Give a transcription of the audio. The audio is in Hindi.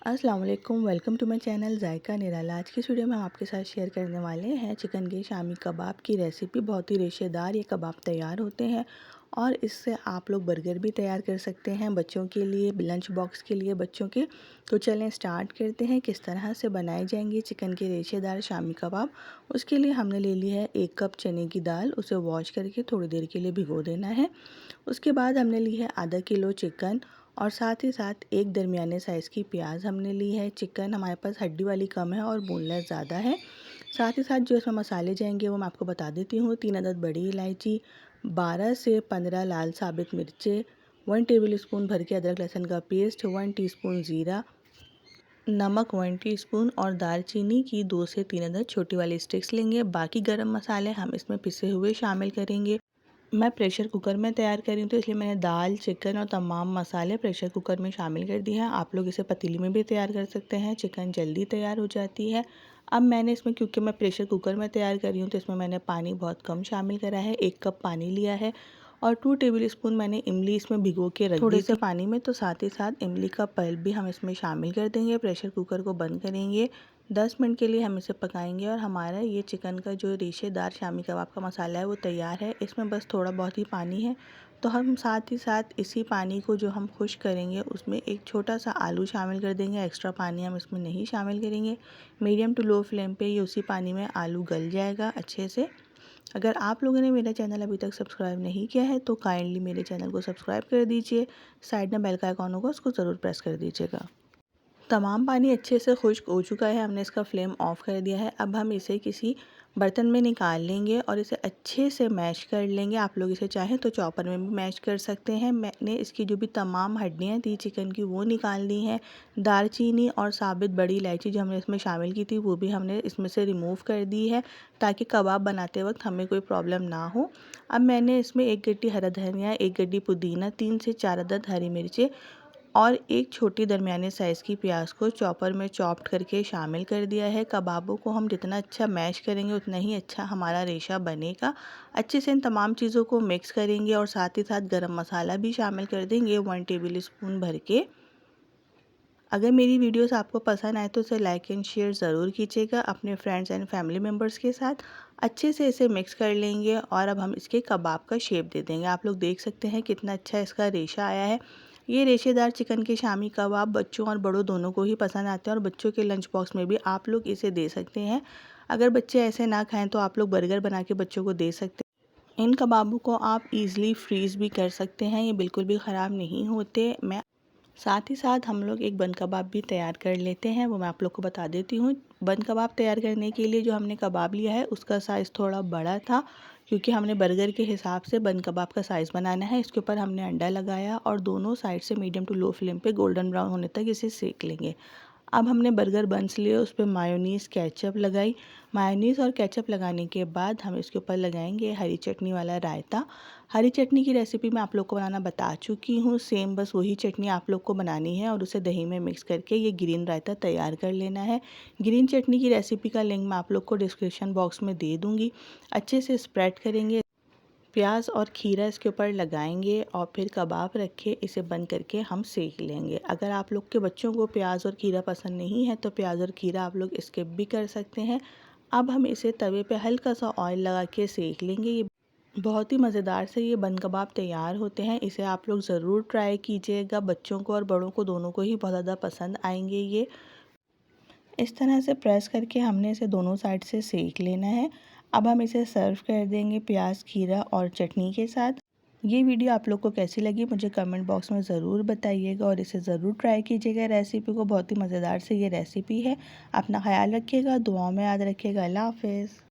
अस्सलाम वालेकुम, वेलकम टू माय चैनल जायका निराला। आज की इस वीडियो में हम आपके साथ शेयर करने वाले हैं चिकन के शामी कबाब की रेसिपी। बहुत ही रेशेदार ये कबाब तैयार होते हैं और इससे आप लोग बर्गर भी तैयार कर सकते हैं बच्चों के लिए, लंच बॉक्स के लिए बच्चों के। तो चलें स्टार्ट करते हैं किस तरह से बनाए जाएंगे चिकन के रेशेदार शामी कबाब। उसके लिए हमने ले ली है 1 कप चने की दाल, उसे वॉश करके थोड़ी देर के लिए भिगो देना है। उसके बाद हमने ली है आधा किलो चिकन और साथ ही साथ एक दरमियाने साइज़ की प्याज हमने ली है। चिकन हमारे पास हड्डी वाली कम है और बोनलेस ज़्यादा है। साथ ही साथ जो इसमें मसाले जाएंगे वो मैं आपको बता देती हूँ। 3 अदद बड़ी इलायची, 12 से 15 लाल साबित मिर्चें, 1 टेबल स्पून भर के अदरक लहसुन का पेस्ट, 1 टीस्पून ज़ीरा, नमक 1 टीस्पून और दालचीनी की 2 से 3 अदद छोटी वाली स्टिक्स लेंगे। बाकी गरम मसाले हम इसमें पिसे हुए शामिल करेंगे। मैं प्रेशर कुकर में तैयार कर रही हूँ तो इसलिए मैंने दाल, चिकन और तमाम मसाले प्रेशर कुकर में शामिल कर दिए हैं। आप लोग इसे पतीली में भी तैयार कर सकते हैं, चिकन जल्दी तैयार हो जाती है। अब मैंने इसमें, क्योंकि मैं प्रेशर कुकर में तैयार कर रही हूँ, तो इसमें मैंने पानी बहुत कम शामिल करा है। 1 कप पानी लिया है और 2 टेबल स्पून मैंने इमली इसमें भिगो के रख थोड़े से पानी में। तो साथ ही साथ इमली का पल्प भी हम इसमें शामिल कर देंगे। प्रेशर कुकर को बंद करेंगे, 10 मिनट के लिए हम इसे पकाएंगे और हमारा ये चिकन का जो रेशेदार शामी कबाब का मसाला है वो तैयार है। इसमें बस थोड़ा बहुत ही पानी है। तो हम साथ ही साथ इसी पानी को जो हम खुश करेंगे उसमें एक छोटा सा आलू शामिल कर देंगे। एक्स्ट्रा पानी हम इसमें नहीं शामिल करेंगे। मीडियम टू लो फ्लेम पे ये उसी पानी में आलू गल जाएगा अच्छे से। अगर आप लोगों ने मेरा चैनल अभी तक सब्सक्राइब नहीं किया है तो काइंडली मेरे चैनल को सब्सक्राइब कर दीजिए। साइड में बेल का आइकॉन होगा, उसको ज़रूर प्रेस कर दीजिएगा। तमाम पानी अच्छे से खुश्क हो चुका है, हमने इसका फ्लेम ऑफ कर दिया है। अब हम इसे किसी बर्तन में निकाल लेंगे और इसे अच्छे से मैश कर लेंगे। आप लोग इसे चाहें तो चॉपर में भी मैश कर सकते हैं। मैंने इसकी जो भी तमाम हड्डियां थी चिकन की वो निकाल दी हैं। दालचीनी और साबित बड़ी इलायची जो हमने इसमें शामिल की थी वो भी हमने इसमें से रिमूव कर दी है ताकि कबाब बनाते वक्त हमें कोई प्रॉब्लम ना हो। अब मैंने इसमें 1 गड्डी हरा धनिया, 1 गड्डी पुदीना, 3 से 4 अदद हरी मिर्चें और एक छोटी दरमियाने साइज़ की प्याज को चॉपर में चॉप्ड करके शामिल कर दिया है। कबाबों को हम जितना अच्छा मैश करेंगे उतना ही अच्छा हमारा रेशा बनेगा। अच्छे से इन तमाम चीज़ों को मिक्स करेंगे और साथ ही साथ गरम मसाला भी शामिल कर देंगे 1 टेबल स्पून भर के। अगर मेरी वीडियोस आपको पसंद आए तो इसे लाइक एंड शेयर ज़रूर कीजिएगा अपने फ्रेंड्स एंड फैमिली मेम्बर्स के साथ। अच्छे से इसे मिक्स कर लेंगे और अब हम इसके कबाब का शेप दे देंगे। आप लोग देख सकते हैं कितना अच्छा इसका रेशा आया है। ये रेशेदार चिकन के शामी कबाब बच्चों और बड़ों दोनों को ही पसंद आते हैं और बच्चों के लंच बॉक्स में भी आप लोग इसे दे सकते हैं। अगर बच्चे ऐसे ना खाएं तो आप लोग बर्गर बना के बच्चों को दे सकते हैं। इन कबाबों को आप ईज़िली फ्रीज़ भी कर सकते हैं, ये बिल्कुल भी ख़राब नहीं होते। साथ ही साथ हम लोग एक बन कबाब भी तैयार कर लेते हैं, वो मैं आप लोग को बता देती हूँ। बन कबाब तैयार करने के लिए जो हमने कबाब लिया है उसका साइज़ थोड़ा बड़ा था, क्योंकि हमने बर्गर के हिसाब से बन कबाब का साइज़ बनाना है। इसके ऊपर हमने अंडा लगाया और दोनों साइड से मीडियम टू लो फ्लेम पे गोल्डन ब्राउन होने तक इसे सेक लेंगे। अब हमने बर्गर बन्स लिए, उस पर मायोनीज़ केचप लगाई। मायोनीज़ और केचप लगाने के बाद हम इसके ऊपर लगाएंगे हरी चटनी वाला रायता। हरी चटनी की रेसिपी मैं आप लोग को बनाना बता चुकी हूँ। सेम बस वही चटनी आप लोग को बनानी है और उसे दही में मिक्स करके ये ग्रीन रायता तैयार कर लेना है। ग्रीन चटनी की रेसिपी का लिंक मैं आप लोग को डिस्क्रिप्शन बॉक्स में दे दूँगी। अच्छे से स्प्रेड करेंगे, प्याज और खीरा इसके ऊपर लगाएंगे और फिर कबाब रखे इसे बंद करके हम सेक लेंगे। अगर आप लोग के बच्चों को प्याज और खीरा पसंद नहीं है तो प्याज और खीरा आप लोग स्किप भी कर सकते हैं। अब हम इसे तवे पे हल्का सा ऑयल लगा के सेक लेंगे। ये बहुत ही मज़ेदार से ये बन कबाब तैयार होते हैं। इसे आप लोग ज़रूर ट्राई कीजिएगा, बच्चों को और बड़ों को दोनों को ही बहुत ज़्यादा पसंद आएंगे। ये इस तरह से प्रेस करके हमने इसे दोनों साइड से सेक लेना है। अब हम इसे सर्व कर देंगे प्याज, खीरा और चटनी के साथ। ये वीडियो आप लोग को कैसी लगी मुझे कमेंट बॉक्स में ज़रूर बताइएगा और इसे ज़रूर ट्राई कीजिएगा रेसिपी को। बहुत ही मज़ेदार से ये रेसिपी है। अपना ख्याल रखिएगा, दुआओं में याद रखिएगा। अल्लाह हाफ़िज़।